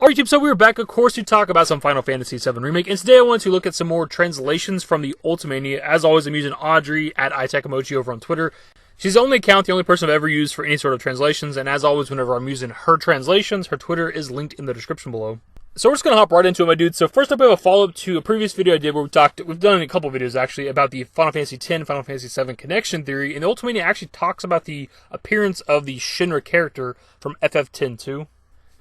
Alright YouTube, so we're back of course to talk about some Final Fantasy VII Remake, and today I want to look at some more translations from the Ultimania. As always, I'm using Audrey at iTechEmoji over on Twitter. She's the only person I've ever used for any sort of translations, and as always, whenever I'm using her translations, her Twitter is linked in the description below. So we're just going to hop right into it, my dudes. So first up, we have a follow-up to a previous video I did where we've done a couple videos actually, about the Final Fantasy X, Final Fantasy VII connection theory, and the Ultimania actually talks about the appearance of the Shinra character from FF10 too.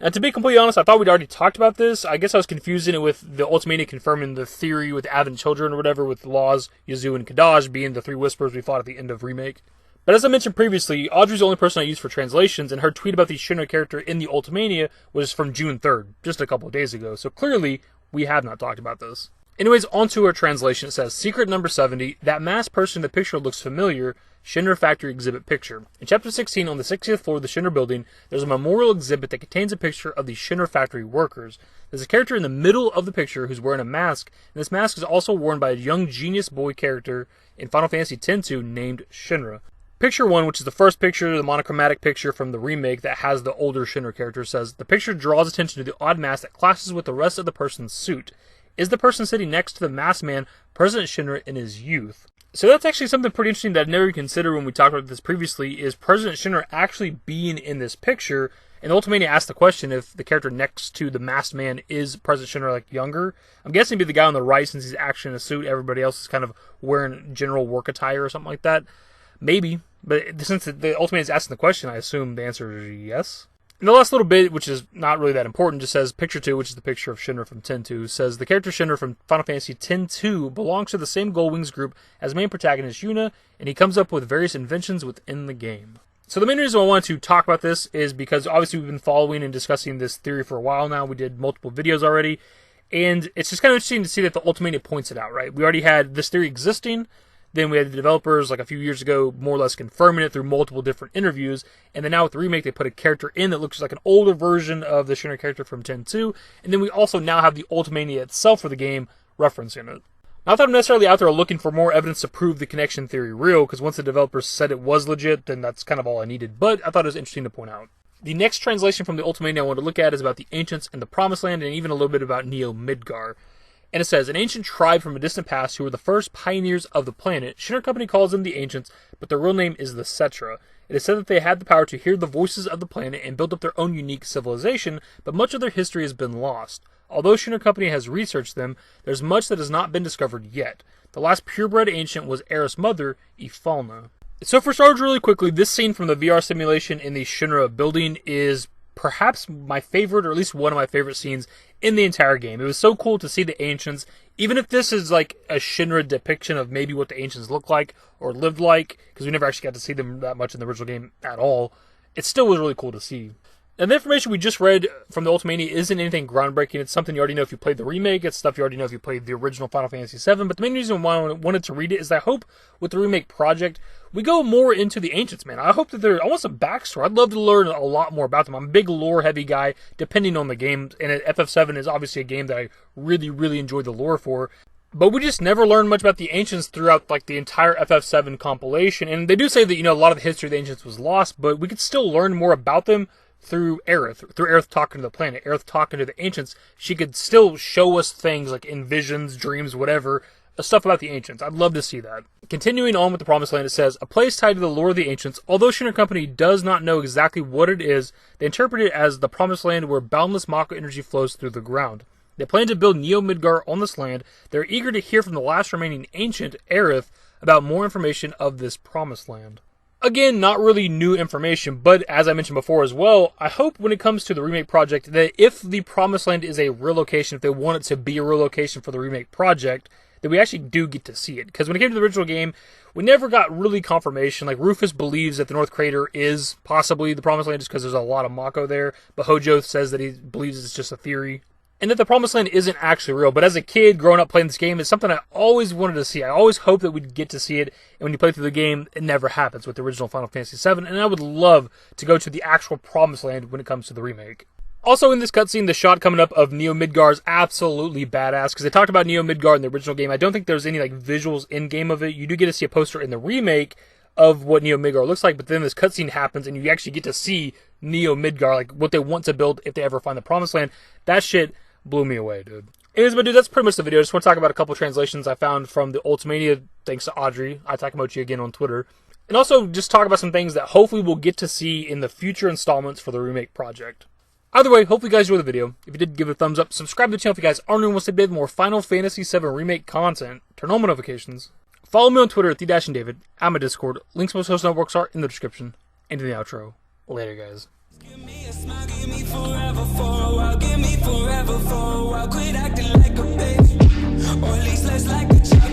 And to be completely honest, I thought we'd already talked about this. I guess I was confusing it with the Ultimania confirming the theory with Advent Children or whatever, with Laws, Yazoo, and Kadaj being the three Whisperers we fought at the end of Remake. But as I mentioned previously, Audrey's the only person I use for translations, and her tweet about the Shinra character in the Ultimania was from June 3rd, just a couple of days ago. So clearly, we have not talked about this. Anyways, onto her translation. It says, Secret number 70, that masked person in the picture looks familiar, Shinra Factory exhibit picture. In Chapter 16, on the 60th floor of the Shinra building, there's a memorial exhibit that contains a picture of the Shinra Factory workers. There's a character in the middle of the picture who's wearing a mask, and this mask is also worn by a young genius boy character in Final Fantasy X-2 named Shinra. Picture 1, which is the first picture, the monochromatic picture from the remake that has the older Shinra character, says, the picture draws attention to the odd mask that clashes with the rest of the person's suit. Is the person sitting next to the masked man President Shinra in his youth? So that's actually something pretty interesting that I've never considered when we talked about this previously, is President Shinra actually being in this picture? And Ultimania asked the question if the character next to the masked man is President Shinra, like, younger. I'm guessing it'd be the guy on the right since he's actually in a suit. Everybody else is kind of wearing general work attire or something like that. Maybe. But since the Ultimania is asking the question, I assume the answer is yes. And the last little bit, which is not really that important, just says Picture 2, which is the picture of Shinra from X-2, says the character Shinra from Final Fantasy X-2 belongs to the same Gullwings group as main protagonist Yuna, and he comes up with various inventions within the game. So the main reason I wanted to talk about this is because obviously we've been following and discussing this theory for a while now. We did multiple videos already, and it's just kind of interesting to see that the Ultimania points it out, right? We already had this theory existing. Then we had the developers, like a few years ago, more or less confirming it through multiple different interviews. And then now with the remake, they put a character in that looks like an older version of the Shinra character from X-2. And then we also now have the Ultimania itself for the game referencing it. Not that I'm necessarily out there looking for more evidence to prove the connection theory real, because once the developers said it was legit, then that's kind of all I needed. But I thought it was interesting to point out. The next translation from the Ultimania I want to look at is about the Ancients and the Promised Land, and even a little bit about Neo Midgar. And it says, an ancient tribe from a distant past who were the first pioneers of the planet. Shinra Company calls them the Ancients, but their real name is the Cetra. It is said that they had the power to hear the voices of the planet and build up their own unique civilization, but much of their history has been lost. Although Shinra Company has researched them, there's much that has not been discovered yet. The last purebred ancient was Aerith's mother, Ifalna. So for starters, really quickly, this scene from the VR simulation in the Shinra building is perhaps my favorite, or at least one of my favorite scenes in the entire game. It was so cool to see the Ancients, even if this is like a Shinra depiction of maybe what the Ancients look like or lived like, because we never actually got to see them that much in the original game at all. It still was really cool to see. And the information we just read from the Ultimania isn't anything groundbreaking. It's something you already know if you played the remake. It's stuff you already know if you played the original Final Fantasy VII. But the main reason why I wanted to read it is that I hope with the remake project, we go more into the Ancients, man. I hope that I want some backstory. I'd love to learn a lot more about them. I'm a big lore-heavy guy, depending on the game. And FF7 is obviously a game that I really, really enjoy the lore for. But we just never learned much about the Ancients throughout, like, the entire FF7 compilation. And they do say that, you know, a lot of the history of the Ancients was lost, but we could still learn more about them through Aerith talking to the planet, Aerith talking to the Ancients. She could still show us things like in visions, dreams, whatever, stuff about the Ancients. I'd love to see that. Continuing on with the Promised Land, it says, a place tied to the lore of the Ancients. Although Shinra Company does not know exactly what it is, they interpret it as the Promised Land where boundless Mako energy flows through the ground. They plan to build Neo Midgar on this land. They're eager to hear from the last remaining Ancient, Aerith, about more information of this Promised Land. Again, not really new information, but as I mentioned before as well, I hope when it comes to the remake project that if the Promised Land is a real location, if they want it to be a real location for the remake project, that we actually do get to see it. Because when it came to the original game, we never got really confirmation. Like, Rufus believes that the North Crater is possibly the Promised Land just because there's a lot of Mako there, but Hojo says that he believes it's just a theory. And that the Promised Land isn't actually real. But as a kid growing up playing this game, it's something I always wanted to see. I always hoped that we'd get to see it. And when you play through the game, it never happens with the original Final Fantasy VII. And I would love to go to the actual Promised Land when it comes to the remake. Also in this cutscene, the shot coming up of Neo Midgar is absolutely badass. Because they talked about Neo Midgar in the original game. I don't think there's any like visuals in-game of it. You do get to see a poster in the remake of what Neo Midgar looks like, but then this cutscene happens and you actually get to see Neo Midgar, like what they want to build if they ever find the Promised Land. That shit blew me away, dude. Anyways, but dude, that's pretty much the video. I just want to talk about a couple translations I found from the Ultimania, thanks to Audrey, Itakamochi again on Twitter. And also just talk about some things that hopefully we'll get to see in the future installments for the remake project. Either way, hopefully you guys enjoyed the video. If you did, give it a thumbs up. Subscribe to the channel if you guys aren't new and want to stay updated with more Final Fantasy VII Remake content. Turn on notifications. Follow me on Twitter at @dashingdavid. I'm a Discord. Links to most host networks are in the description. And in the outro. Later, guys. Give me a smile, give me forever for a while, give me forever for a while. Quit acting like a baby, or at least less like a child.